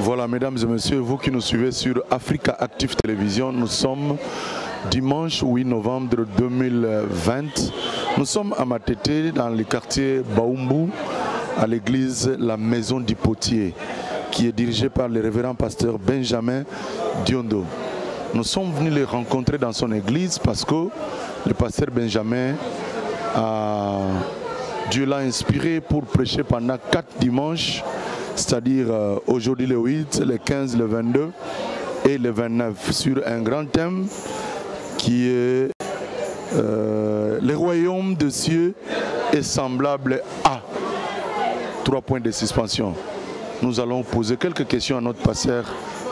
Voilà, mesdames et messieurs, vous qui nous suivez sur Africa Active Télévision, nous sommes dimanche 8 novembre 2020. Nous sommes à Matete, dans le quartier Baoumbu, à l'église La Maison du Potier, qui est dirigée par le révérend pasteur Benjamin Diondo. Nous sommes venus les rencontrer dans son église parce que le pasteur Benjamin, Dieu l'a inspiré pour prêcher pendant 4 dimanches, c'est-à-dire aujourd'hui le 8, le 15, le 22 et le 29, sur un grand thème qui est le royaume de cieux est semblable à 3 points de suspension. Nous allons poser quelques questions à notre pasteur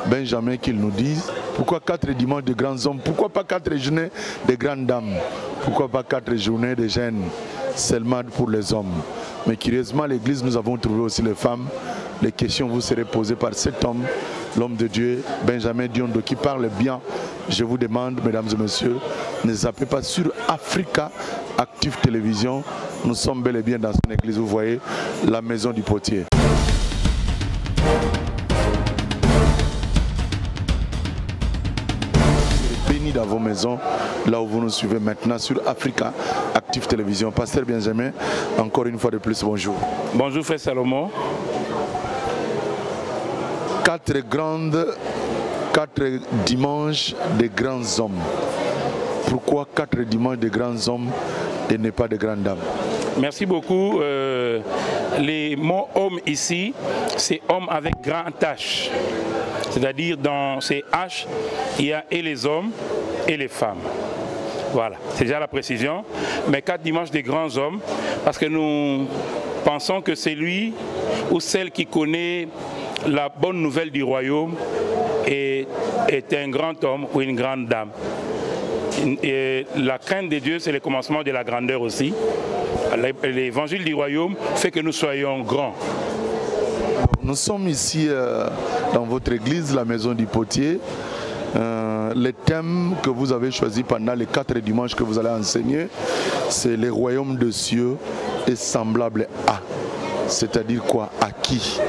Benjamin qu'il nous dise pourquoi 4 dimanches de grands hommes, pourquoi pas 4 journées de grandes dames, pourquoi pas 4 journées de jeunes seulement pour les hommes. Mais curieusement, à l'église, nous avons trouvé aussi les femmes. Les questions vous seront posées par cet homme, l'homme de Dieu, Benjamin Diondo, qui parle bien. Je vous demande, mesdames et messieurs, ne zappez pas sur Africa Active Télévision. Nous sommes bel et bien dans une église, vous voyez, la Maison du Potier. Béni dans vos maisons, là où vous nous suivez maintenant sur Africa Active Télévision. Pasteur Benjamin, encore une fois de plus, bonjour. Bonjour frère Salomon. 4 dimanches de grands hommes. Pourquoi 4 dimanches de grands hommes et ne pas de grandes dames? Merci beaucoup. Les mots homme ici, c'est homme avec grand H. C'est-à-dire dans ces H, il y a et les hommes et les femmes. Voilà, c'est déjà la précision. Mais 4 dimanches des grands hommes, parce que nous pensons que c'est lui ou celle qui connaît la bonne nouvelle du royaume est un grand homme ou une grande dame. Et la crainte de Dieu, c'est le commencement de la grandeur aussi. L'évangile du royaume fait que nous soyons grands. Nous sommes ici dans votre église, la Maison du Potier. Le thème que vous avez choisi pendant les 4 dimanches que vous allez enseigner, c'est le royaume des cieux est semblable à. C'est-à-dire quoi? À qui?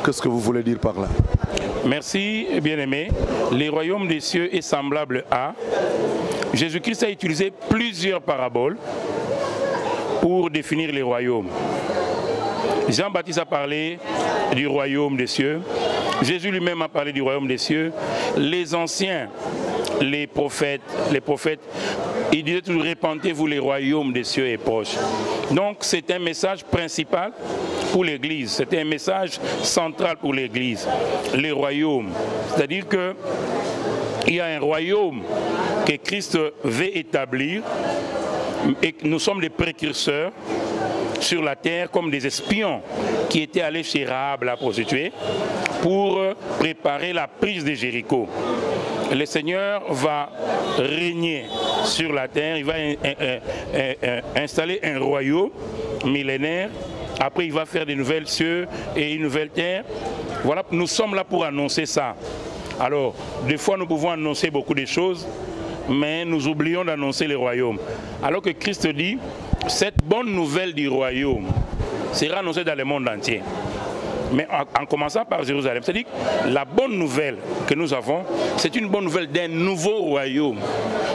Qu'est-ce que vous voulez dire par là? Merci, bien-aimé. Le royaume des cieux est semblable à. Jésus-Christ a utilisé plusieurs paraboles pour définir les royaumes. Jean-Baptiste a parlé du royaume des cieux. Jésus lui-même a parlé du royaume des cieux. Les anciens, les prophètes, ils disaient toujours: répandez-vous, les royaumes des cieux est proche. Donc c'est un message principal pour l'Église. C'était un message central pour l'Église. Les royaumes. C'est-à-dire que il y a un royaume que Christ veut établir et nous sommes des précurseurs sur la terre comme des espions qui étaient allés chez Rahab, la prostituée, pour préparer la prise de Jéricho. Le Seigneur va régner sur la terre, il va installer un royaume millénaire. Après, il va faire des nouvelles cieux et une nouvelle terre. Voilà, nous sommes là pour annoncer ça. Alors, des fois, nous pouvons annoncer beaucoup de choses, mais nous oublions d'annoncer le royaume. Alors que Christ dit, cette bonne nouvelle du royaume sera annoncée dans le monde entier. Mais en commençant par Jérusalem, c'est-à-dire que la bonne nouvelle que nous avons, c'est une bonne nouvelle d'un nouveau royaume.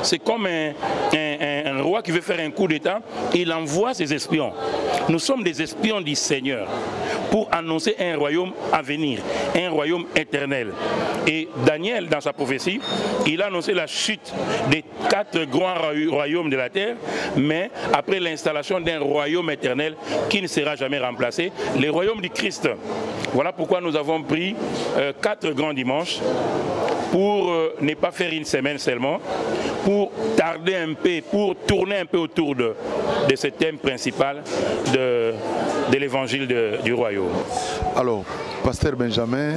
C'est comme un roi qui veut faire un coup d'État, il envoie ses espions. Nous sommes des espions du Seigneur pour annoncer un royaume à venir, un royaume éternel. Et Daniel, dans sa prophétie, il a annoncé la chute des 4 grands royaumes de la terre, mais après l'installation d'un royaume éternel qui ne sera jamais remplacé, le royaume du Christ. Voilà pourquoi nous avons pris 4 grands dimanches pour ne pas faire une semaine seulement, pour tarder un peu, pour tourner un peu autour de ce thème principal de l'évangile du royaume. Alors, pasteur Benjamin,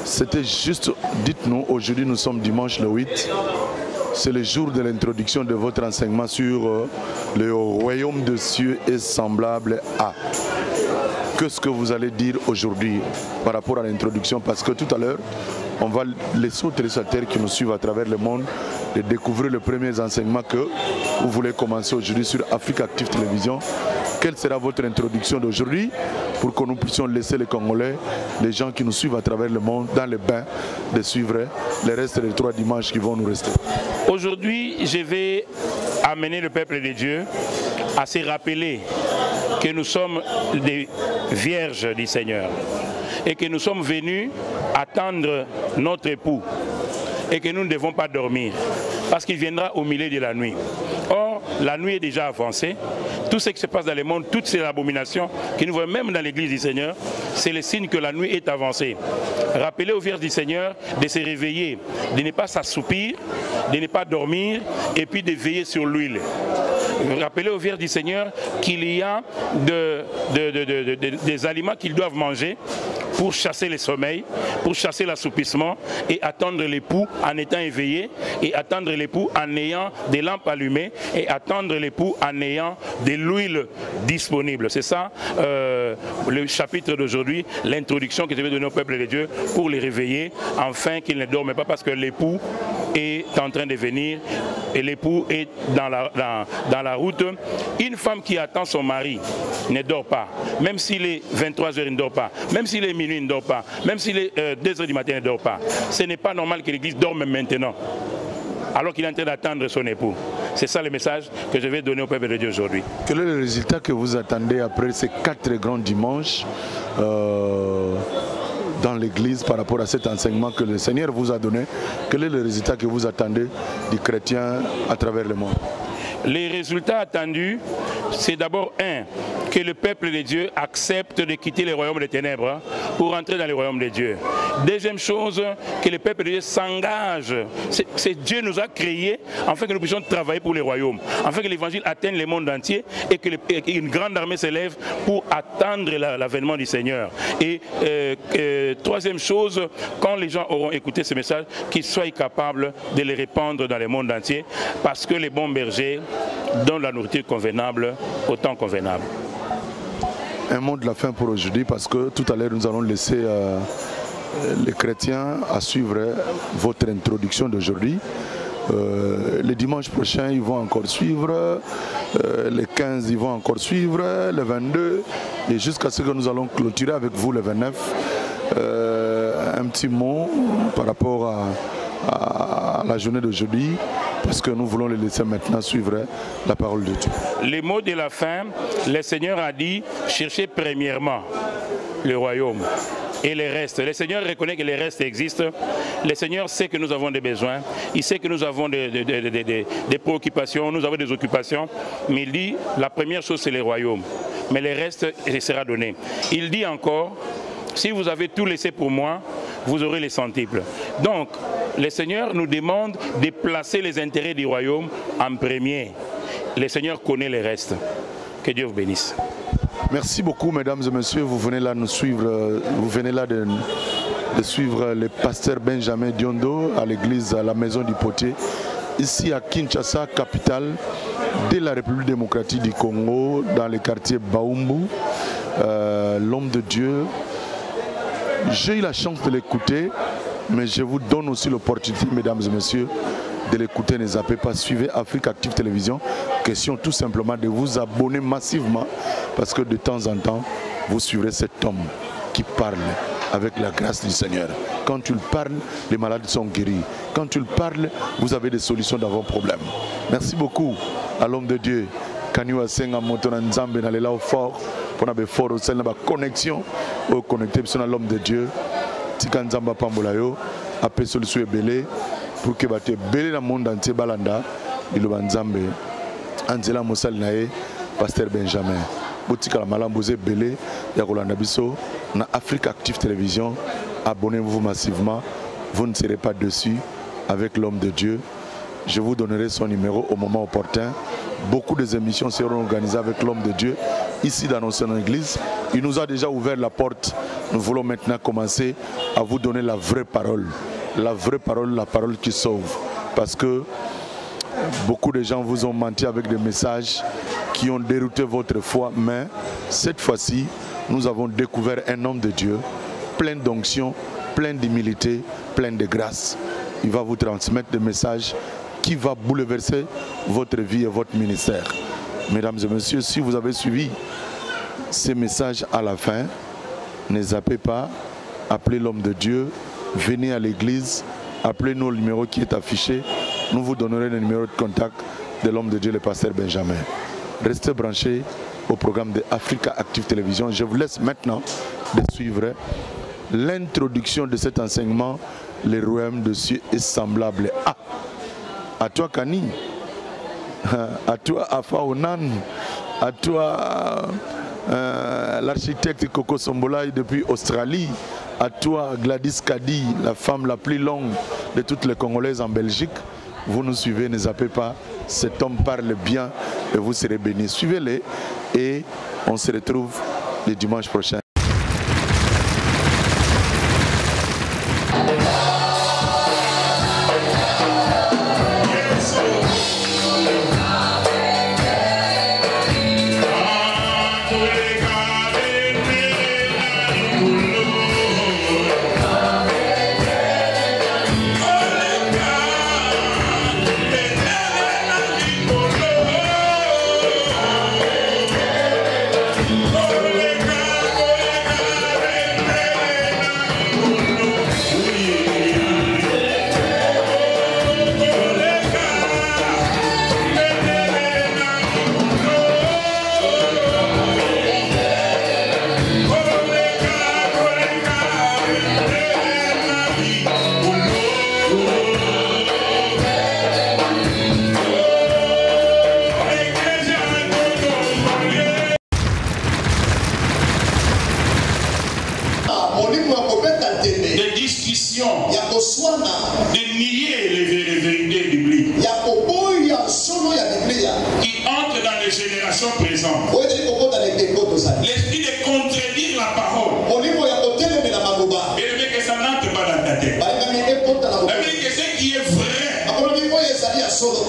c'était juste, dites-nous, aujourd'hui nous sommes dimanche le 8, c'est le jour de l'introduction de votre enseignement sur le royaume des cieux est semblable à. Qu'est-ce que vous allez dire aujourd'hui par rapport à l'introduction? Parce que tout à l'heure, on va laisser aux téléspectateurs qui nous suivent à travers le monde de découvrir les premiers enseignements que vous voulez commencer aujourd'hui sur Africa Active Télévision. quelle sera votre introduction d'aujourd'hui pour que nous puissions laisser les Congolais, les gens qui nous suivent à travers le monde, dans les bains, de suivre les restes des 3 dimanches qui vont nous rester. Aujourd'hui, je vais amener le peuple de Dieu à se rappeler que nous sommes des vierges du Seigneur et que nous sommes venus attendre notre époux et que nous ne devons pas dormir parce qu'il viendra au milieu de la nuit. Or, la nuit est déjà avancée. Tout ce qui se passe dans le monde, toutes ces abominations que nous voyons même dans l'église du Seigneur, c'est le signe que la nuit est avancée. Rappelez aux vierges du Seigneur de se réveiller, de ne pas s'assoupir, de ne pas dormir et puis de veiller sur l'huile. Rappelez aux vierges du Seigneur qu'il y a des aliments qu'ils doivent manger pour chasser le sommeil, pour chasser l'assoupissement et attendre l'époux en étant éveillé et attendre l'époux en ayant des lampes allumées et attendre l'époux en ayant de l'huile disponible. C'est ça le chapitre d'aujourd'hui, l'introduction que je vais donner au peuple de Dieu pour les réveiller afin qu'ils ne dorment pas parce que l'époux est en train de venir et l'époux est dans la route. Une femme qui attend son mari ne dort pas, même s'il est 23 h, il ne dort pas, même s'il est minuit, il ne dort pas, même s'il est 2 h du matin, il ne dort pas. Ce n'est pas normal que l'église dorme maintenant, alors qu'il est en train d'attendre son époux. C'est ça le message que je vais donner au peuple de Dieu aujourd'hui. Quel est le résultat que vous attendez après ces 4 grands dimanches dans l'église par rapport à cet enseignement que le Seigneur vous a donné? Quel est le résultat que vous attendez du chrétien à travers le monde? Les résultats attendus, c'est d'abord que le peuple de Dieu accepte de quitter le royaume des ténèbres pour entrer dans le royaume de Dieu. Deuxième chose, que le peuple de Dieu s'engage. Dieu nous a créés afin que nous puissions travailler pour le royaume, afin que l'évangile atteigne le monde entier et qu'une grande armée s'élève pour attendre l'avènement du Seigneur. Et troisième chose, quand les gens auront écouté ce message, qu'ils soient capables de les répandre dans le monde entier, parce que les bons bergers donnent la nourriture convenable au temps convenable. Un mot de la fin pour aujourd'hui, parce que tout à l'heure nous allons laisser les chrétiens à suivre votre introduction d'aujourd'hui. Le dimanche prochain ils vont encore suivre, les 15 ils vont encore suivre, le 22 et jusqu'à ce que nous allons clôturer avec vous le 29. Un petit mot par rapport à la journée d'aujourd'hui, parce que nous voulons les laisser maintenant suivre la parole de Dieu. Les mots de la fin, le Seigneur a dit, cherchez premièrement le royaume et les restes. Le Seigneur reconnaît que les restes existent. Le Seigneur sait que nous avons des besoins. Il sait que nous avons des préoccupations, nous avons des occupations. Mais il dit, la première chose c'est le royaume. Mais les restes, il sera donné. Il dit encore, si vous avez tout laissé pour moi, vous aurez les centuples. Donc, le Seigneur nous demande de placer les intérêts du royaume en premier. Le Seigneur connaît les restes. Que Dieu vous bénisse. Merci beaucoup, mesdames et messieurs. Vous venez là nous suivre. Vous venez là de suivre le pasteur Benjamin Diondo à l'église, à la maison du potier, ici à Kinshasa, capitale de la République démocratique du Congo, dans le quartier Baumbu. L'homme de Dieu. J'ai eu la chance de l'écouter, mais je vous donne aussi l'opportunité, mesdames et messieurs, de l'écouter. Ne zappez pas, suivez Afrique Active Télévision. Question tout simplement de vous abonner massivement, parce que de temps en temps, vous suivrez cet homme qui parle avec la grâce du Seigneur. Quand tu le parles, les malades sont guéris. Quand tu le parles, vous avez des solutions dans vos problèmes. Merci beaucoup à l'homme de Dieu. Kaniwa Senga Motona Nzambe na lela au fort. Pour na be fort au sein de la connexion au connecté sur l'homme de Dieu. Tika Nzamba Pambola yo appel solution belé pour que batte belé dans le monde entier balanda iloba Nzambe Anzela Mosal nae pasteur Benjamin. Botika la malamboze belé ya kolanda biso na Afrique Active Télévision. Abonnez-vous massivement, vous ne serez pas dessus avec l'homme de Dieu. Je vous donnerai son numéro au moment opportun. Beaucoup des émissions seront organisées avec l'homme de Dieu ici dans notre église. Il nous a déjà ouvert la porte. Nous voulons maintenant commencer à vous donner la vraie parole. La vraie parole, la parole qui sauve. Parce que beaucoup de gens vous ont menti avec des messages qui ont dérouté votre foi. Mais cette fois-ci, nous avons découvert un homme de Dieu plein d'onction, plein d'humilité, plein de grâce. Il va vous transmettre des messages qui va bouleverser votre vie et votre ministère. Mesdames et messieurs, si vous avez suivi ces messages à la fin. Ne zappez pas, appelez l'homme de Dieu, venez à l'église, appelez-nous au numéro qui est affiché. Nous vous donnerons le numéro de contact de l'homme de Dieu, le pasteur Benjamin. Restez branchés au programme de Africa Active Télévision. Je vous laisse maintenant de suivre l'introduction de cet enseignement. Le royaume de Dieu est semblable à toi Kani, à toi Afa Onan, à toi l'architecte Coco Sombolay depuis Australie, à toi Gladys Kadi, la femme la plus longue de toutes les Congolaises en Belgique. Vous nous suivez, ne zappez pas, cet homme parle bien et vous serez bénis. Suivez-les et on se retrouve le dimanche prochain. de nier les vérités bibliques qui entrent dans les générations présentes. L'esprit de contredire la parole. Et le fait que ça n'entre pas dans ta tête. Que ce qui est vrai,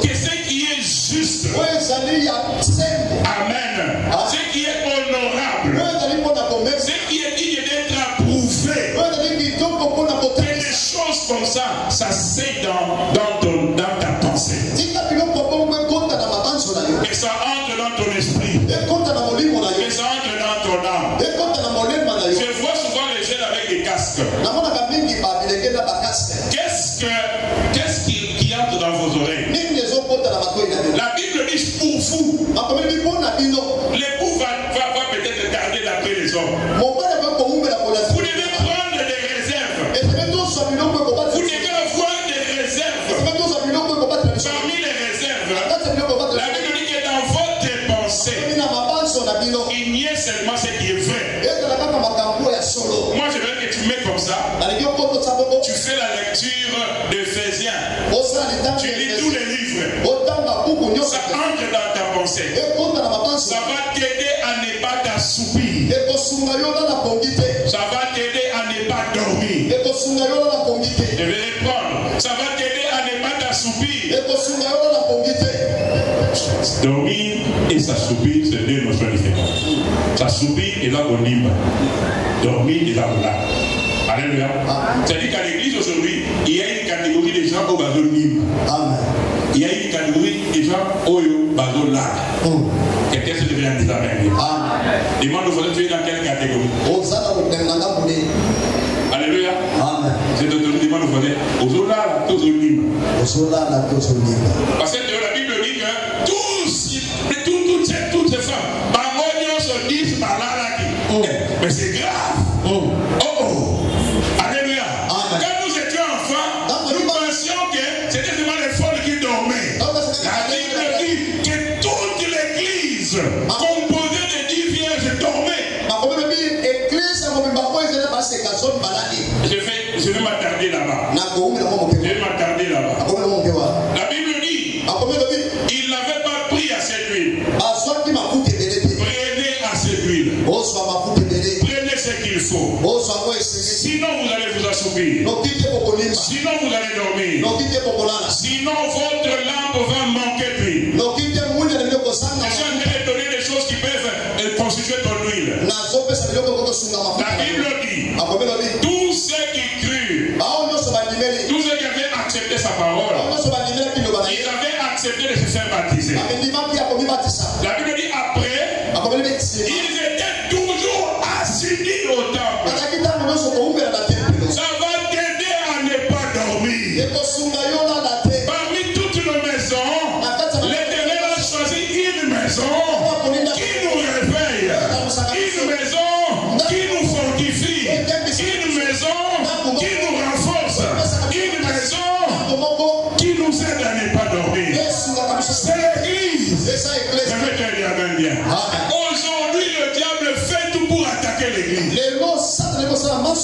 que ce qui est juste, amen, ce qui est honorable, ce qui est digne d'être approuvé, que des choses comme ça c'est dans ta pensée. Que ça entre dans ton esprit. Que ça entre dans ton âme. Je vois souvent les jeunes avec des casques. Qu'est-ce qui entre dans vos oreilles? La Bible dit pour vous. L'époux va peut-être tarder d'après les hommes. Vous devez prendre des réserves. Vous devez avoir des réserves. Parmi les réserves, la Bible dit que dans votre pensée, il n'y a seulement ce qui est vrai. Moi je veux que tu mets comme ça. Tu fais la lecture d'Éphésiens. Tu lis tous les livres. Ça entre dans ta pensée. Ça va t'aider à ne pas t'assoupir. Ça va t'aider à ne pas dormir. Je vais reprendre. Ça va t'aider à ne pas t'assoupir. Dormir et s'assoupir, c'est deux notions différentes. S'assoupir et là on limbe. Dormir et là on l'a. Alléluia. C'est-à-dire qu'à l'église aujourd'hui, il y a une catégorie de gens au bateau limbe. Il y a une catégorie de gens au bateau là. Quelqu'un se devient un amen. Demande vous êtes dans quelle catégorie? Alléluia. C'est de demande vous êtes aux là, tous au limbe. Parce que la Bible dit que toutes ces femmes, se disent par là, mais c'est grave. Alléluia. Quand nous étions enfants, nous pensions que c'était seulement les folles qui dormaient. La Bible dit que toute l'église composée de 10 vierges dormait. Je vais m'attarder là-bas. La Bible dit il n'avait pas pris assez d'huile. Prenez assez d'huile. Prenez ce qu'il faut. Sinon vous allez vous assoupir. Sinon vous allez dormir. Sinon votre lampe va manquer d'huile. Je suis en train de donner des choses qui peuvent constituer ton huile. La Bible dit tous ceux qui crurent, tous ceux qui avaient accepté sa parole, ils avaient accepté de se faire baptiser. La Bible dit après, ils étaient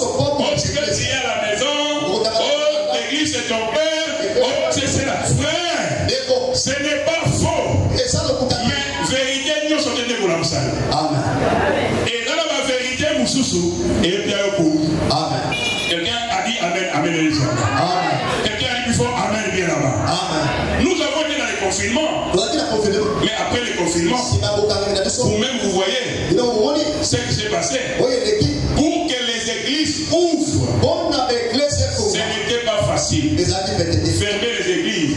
Oh, tu peux dire à la maison, oh, l'église c'est ton père, oh, c'est cela. Frère, ce n'est pas faux. Mais vérité, nous sommes tenus pour l'amsal. Amen. Et dans la vérité, nous sommes et puis Amen. quelqu'un a dit Amen, Amen, Amen. Quelqu'un a dit il faut Amen bien là-bas. Amen. Nous avons été dans les confinements. Mais après le confinement, vous-même vous voyez ce qui s'est passé. Pour que les églises ouvrent, ce n'était pas facile. Fermer les églises,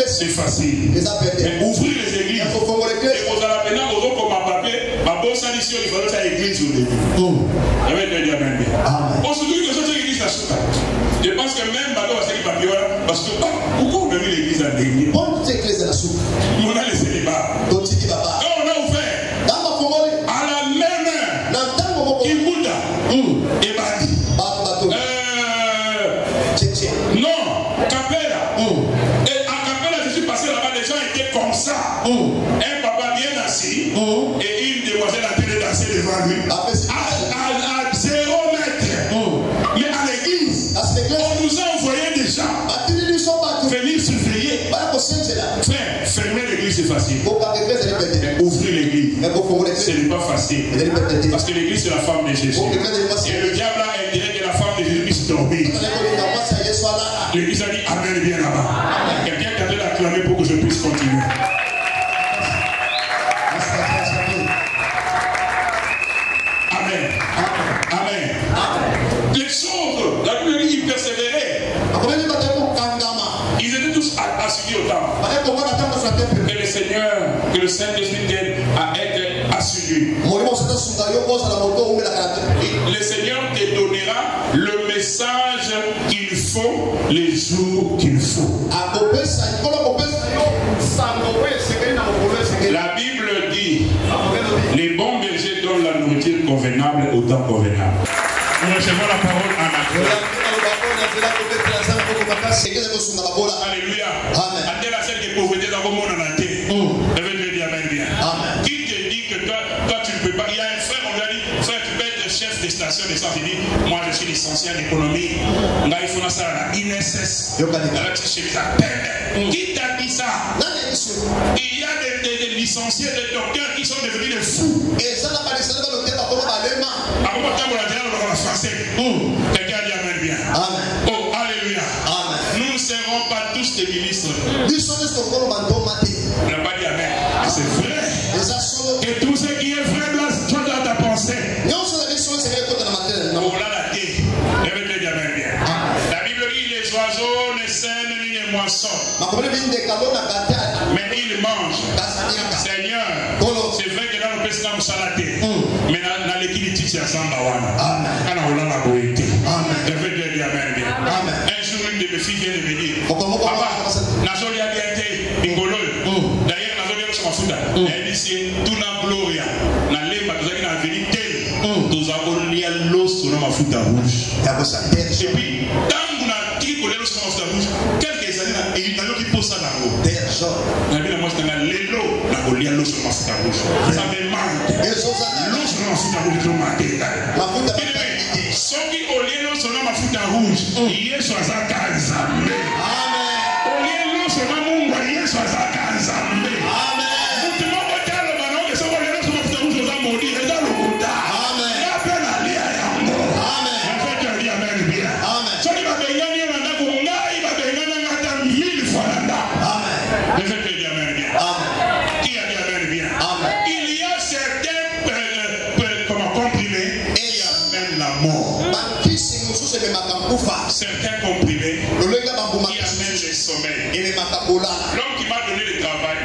c'est facile. Mais ouvrir les églises, et vous allez maintenant, vous comme un papier, ma bonne solution, il faut faire l'église au début. Aujourd'hui, que cette église, je pense que même Bateau va se papier, parce que pourquoi on a mis l'église à dernier? On a laissé les bars. Quand on a ouvert, à la même heure, Kimbuta et Badi. Non, Capella. Et à Capella, je suis passé là-bas, les gens étaient comme ça. Un papa bien assis et une demoiselle en train de danser devant lui. À 0 mètre. Mais à l'église, on nous a envoyé des gens venir surveiller. Frère, fermer l'église c'est facile. Ouvrir l'église, ce n'est pas facile. Parce que l'église c'est la femme de Jésus. Et le diable a intérêt que la femme de Jésus puisse dormir. L'église a dit Amen bien là-bas. Quelqu'un qui a dû l'acclamer pour que je puisse continuer. Amen. Amen. Les choses, la Bible dit ils persévéraient. Ils étaient tous assidus au temple. Que le Seigneur, que le Saint-Esprit t'aide à être assidu. Le Seigneur te donnera le message qu'il faut les jours qu'il faut. La Bible dit les bons bergers donnent la nourriture convenable au temps convenable. Nous recevons la parole en accord. Alléluia. Amen. La celle de pauvreté dans le monde en entier. Qui te dit que toi tu ne peux pas? Il y a un frère, on lui a dit, frère, tu peux être chef de station de sang. Il dit, moi je suis licencié en économie. Il faut ça à la INSS. Qui t'a dit ça? Il y a des licenciés, des docteurs qui sont devenus des fous. Quelqu'un dit Amen bien. Oh, alléluia. Nous ne serons pas tous des ministres. On n'a pas dit Amen. Mais c'est vrai. Que tout ce qui est vrai doit dans ta pensée. Oh là là, dit Amen bien. La Bible dit les oiseaux ne sèment ni ne moissonnent. Mais ils mangent. Seigneur, c'est vrai que dans le pays, nous sommes salatés. Mais dans l'équilibre, c'est un sambawana. Amen. Je veux dire Amen bien. Un jour, une de mes filles vient de me dire, papa, Nazoli a bien été Ingolo. D'ailleurs, Nazoli a son mafuta. Elle dit, c'est tout na gloria. Na lemba, nous avons la vérité. Nous avons lié l'os sur la mafuta rouge. Et puis, tant qu'on a tiré l'os sur la mafuta rouge, quelques années, il y a qui pose ça dans l'eau. La vie, moi, c'est dans l'élo, on a lié l'os sur la mafuta rouge. Ça me manque. L'os sur la mafuta rouge, je m'en ceux qui au lieu de son mafuta rouge, il est sur sa casa. Amen. Au lieu de son amour, il est sur sa casa. Amen. Vous ne pouvez pas le ballon que son mafuta rouge nous a maudit. Et dans le Bouddha. Amen. Il appelle à l'IA et à moi. Amen. En fait, tu dis Amen bien. Amen. Ceux qui va gagner, il va gagner 1000 fois là-dedans. Amen. En fait, tu dis Amen bien. Amen. Qui a dit Amen bien? Amen. Il y a certains comprimés et il y a même la mort. Certains comprimés qui amènent le sommeil. L'homme qui m'a donné le travail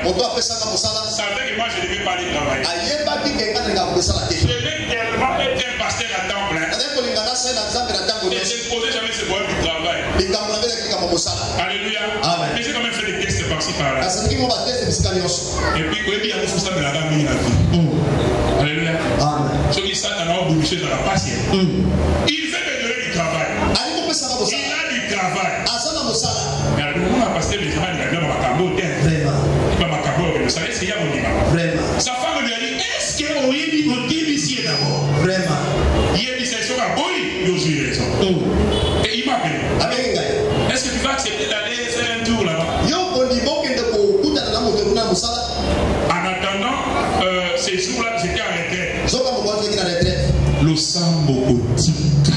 savait que moi je ne devais pas aller travailler. Je devais tellement être un pasteur à temps plein. Et je ne posais jamais ce problème du travail. Alléluia. Mais j'ai quand même fait des tests par-ci par-là. Et puis quand il y a un fou ça de la dame, il a dit. Alléluia. Ceux qui savent dans la bouche de la patience. Il fait me donner du travail. Il a du travail. Mais alors, on a passé les gens qui ont ma savez ce qu'il y a mon dimanche. Sa femme lui a dit, est-ce qu'on y dit ici d'abord? Vraiment. Il a dit, c'est sur la boy, il Et il m'a appelé. Est-ce que tu vas accepter d'aller faire un tour là-bas? En attendant, ces jours-là, j'étais en retraite. Le sang beaucoup ticate.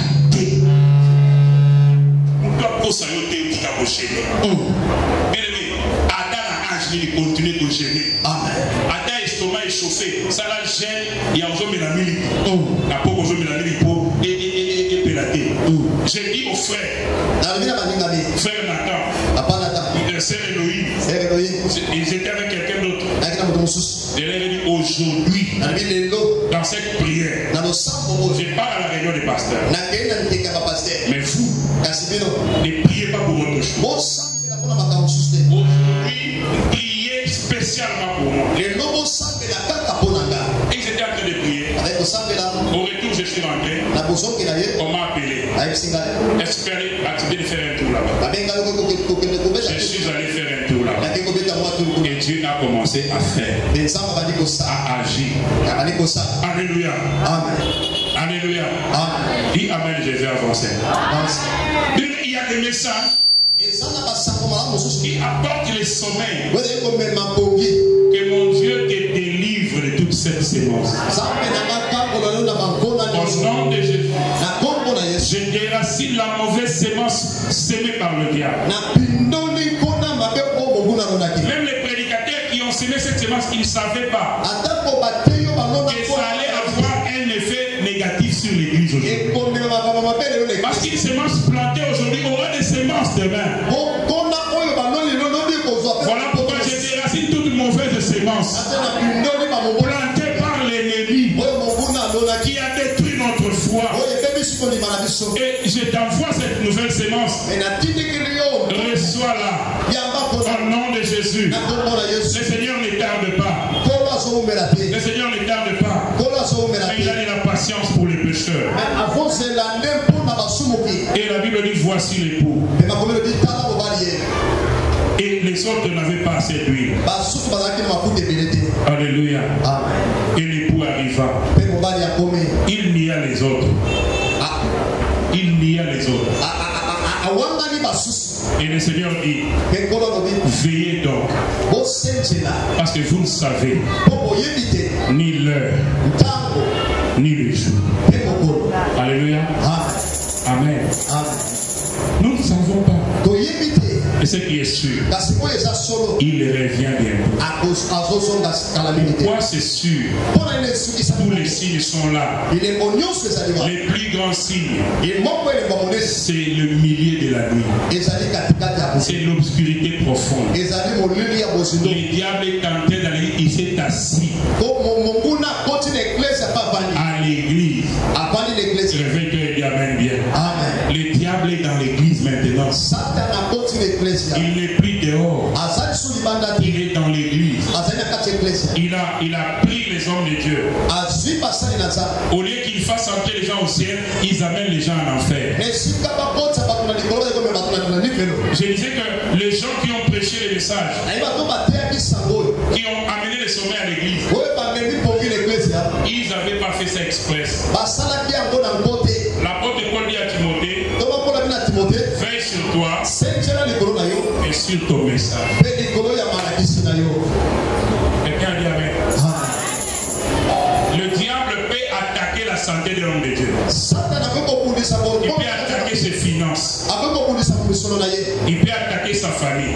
On doit consayoter qui t'a enchaîné. Bien aimé, Adam a enchaîné, il continue de gêner. Adam l'estomac est chauffé. Ça la gêne, il y a un homme la mille. La peau aux hommes la mille pour et pélaté. J'ai dit aux frères, frère Nathan, sœur Elohim, ils étaient avec quelqu'un d'autre. Je leur ai dit aujourd'hui, dans cette prière, je parle à la réunion des pasteurs. Mais vous, ne priez pas pour autre chose. Aujourd'hui, priez spécialement pour moi. Et ils étaient en train de prier. Au retour, je suis rentré. On m'a appelé. Est-ce que tu peux accepter de faire un tour là-bas? Je suis allé faire un tour là-bas. Et Dieu a commencé à faire, à agir. Alléluia. Amen. Alléluia. Amen. Dis Amen, je vais avancer. Il y a des messages qui apportent le sommeil. Que mon Dieu te délivre de toute cette sémence. Au nom de Jésus, je déracine la mauvaise sémence sémée par le diable. Même les prédicateurs qui ont sémé cette sémence, ils ne savaient pas que ça allait avoir un effet négatif sur l'église aujourd'hui. Parce qu'une sémence plantée aujourd'hui aura des sémences demain. Voilà pourquoi je déracine toute mauvaise sémence plantée par l'ennemi qui a détruit notre foi. Et je t'envoie cette nouvelle sémence. Reçois-la. Au nom de Jésus. Le Seigneur ne tarde pas. Le Seigneur ne tarde pas. Mais il a de la patience pour les pécheurs. Et la Bible dit voici l'époux. Et les autres n'avaient pas assez d'huile. Alléluia. Et l'époux arriva. Il nia les autres. Il nia les autres. Et le Seigneur dit, veillez donc, parce que vous ne savez ni l'heure, ni le jour. Alléluia. Amen. Nous ne savons pas. Et ce qui est sûr, il revient bientôt. Pourquoi c'est sûr? Tous les signes sont là. Les plus grands signes, c'est le milieu de la nuit. C'est l'obscurité profonde. Le diable est en train d'aller, il s'est assis à l'église. Réveille-toi et dis Amen bien. Le diable est dans l'église maintenant. Il n'est plus dehors. Il est dans l'église. Il a pris les hommes de Dieu. Au lieu qu'il fasse entrer les gens au ciel, ils amènent les gens en enfer. Je disais que les gens qui ont prêché les messages, qui ont amené le sommeil à l'église, ils n'avaient pas fait ça express. L'apôtre Paul dit à Timothée, veille sur toi et sur ton message. Quelqu'un dit Amen. Le diable peut attaquer la santé de l'homme de Dieu. Il peut attaquer ses finances. Il peut attaquer sa famille.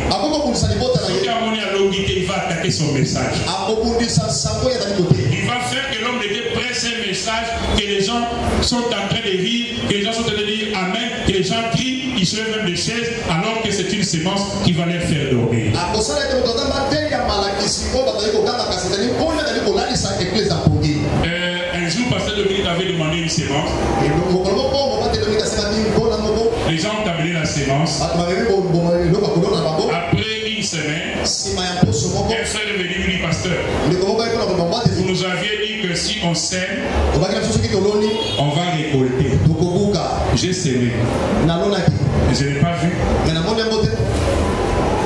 Il va attaquer son message. Il va faire que l'homme de Dieu presse un message, que les gens sont en train de rire, que les gens sont en train de dire Amen, que les gens crient, ils se lèvent même des chaises, alors que c'est une sémence qui va les faire dormir. Un jour, Pasteur Dominique avait demandé une sémence. Les gens ont amené la sémence. Après une semaine, un frère est venu lui dire, pasteur, vous nous aviez dit que si on sème, on va récolter. J'ai sémé. Mais je n'ai pas vu.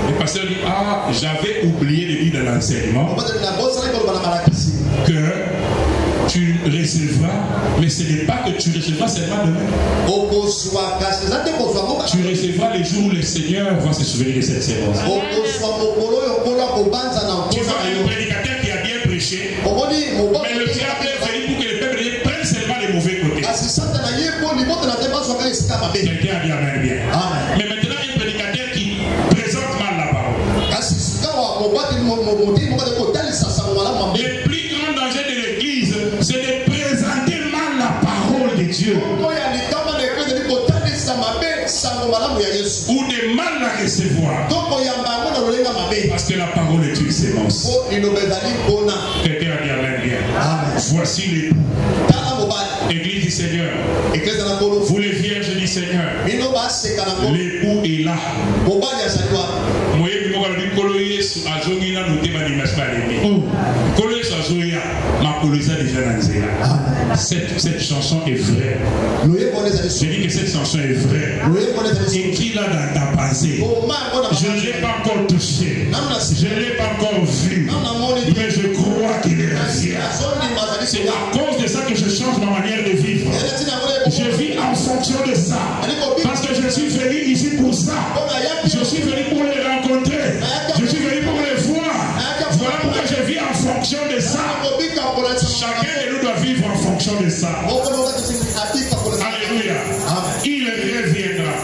Le pasteur dit, ah, j'avais oublié de dire dans l'enseignement que tu recevras, mais ce n'est pas que tu recevras seulement demain. Tu recevras les jours où le Seigneur va se souvenir de cette séance. Tu vois un prédicateur qui a bien prêché, mais le diable est venu pour que le peuple prenne seulement les mauvais côtés. Quelqu'un a dit amen bien. Mais maintenant, un prédicateur qui présente mal la parole. Le plus grand danger de l'église, c'est de présenter mal la parole de Dieu. Ou de mal la recevoir. Parce que la parole est une sémence. Quelqu'un a dit amen bien. Voici l'époux. Église du Seigneur. Vous les vierges du Seigneur. L'époux est là. Cette chanson est vraie. Je dis que cette chanson est vraie. Et qui l'a dans ta pensée? Je ne l'ai pas encore touché. Je ne l'ai pas encore vu. Mais je crois qu'il est revient. C'est à cause de ça que je change ma manière de vivre. Je vis en fonction de ça. Parce que je suis venu ici pour ça. Je suis venu pour les rencontrer. Je suis venu pour les voir. Voilà pourquoi je vis en fonction de ça. Chacun de nous doit vivre en fonction de ça. Alléluia. Il reviendra.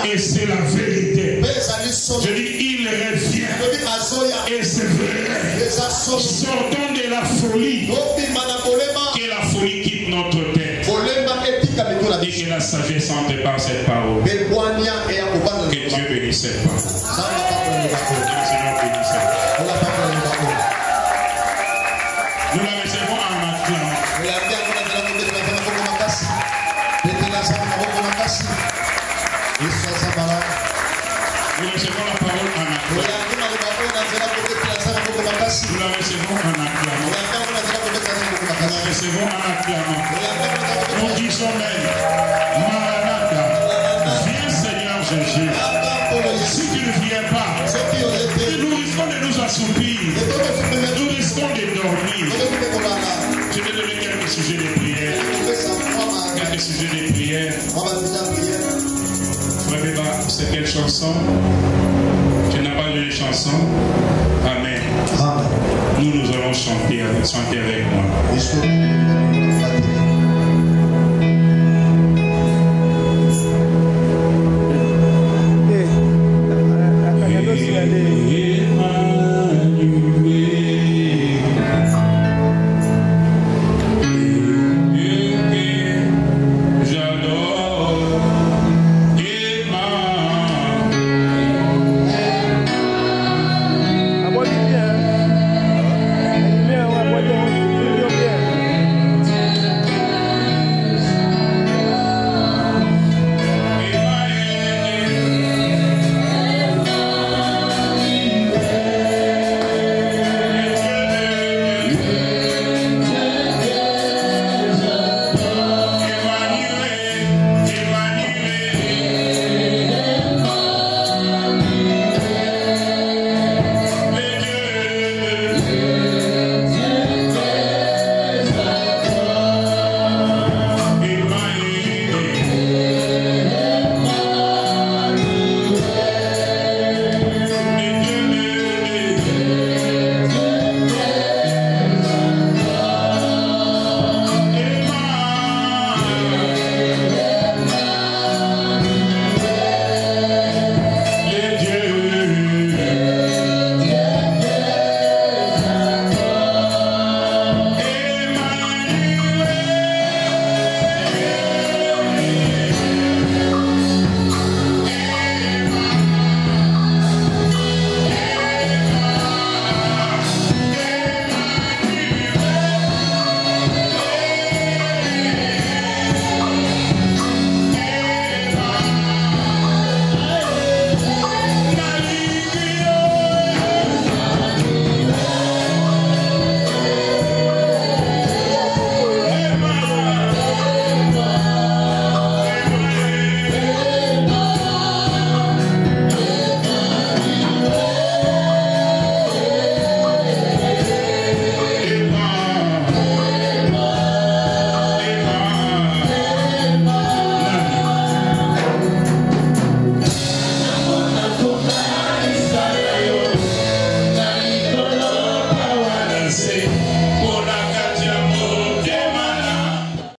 Et c'est la vérité. Je dis il revient. Et c'est vrai. Sortons de la folie. Que la folie quitte notre tête. Et que la sagesse entre par cette parole. Que Dieu bénisse cette parole. Nous la recevons en acclamant. Nous recevons la parole en acclamant. Nous la recevons en acclamant. Nous la recevons en acclamant. Nous disons même, Maranatha, viens Seigneur Jésus. Si tu ne viens pas, nous risquons de nous assoupir. Nous risquons de dormir. Je vais donner quelques sujets de prière. Quelques sujets de prière. Frère, c'est quelle chanson? Tu n'as pas lu les chansons? Amen. Nous allons chanter avec moi.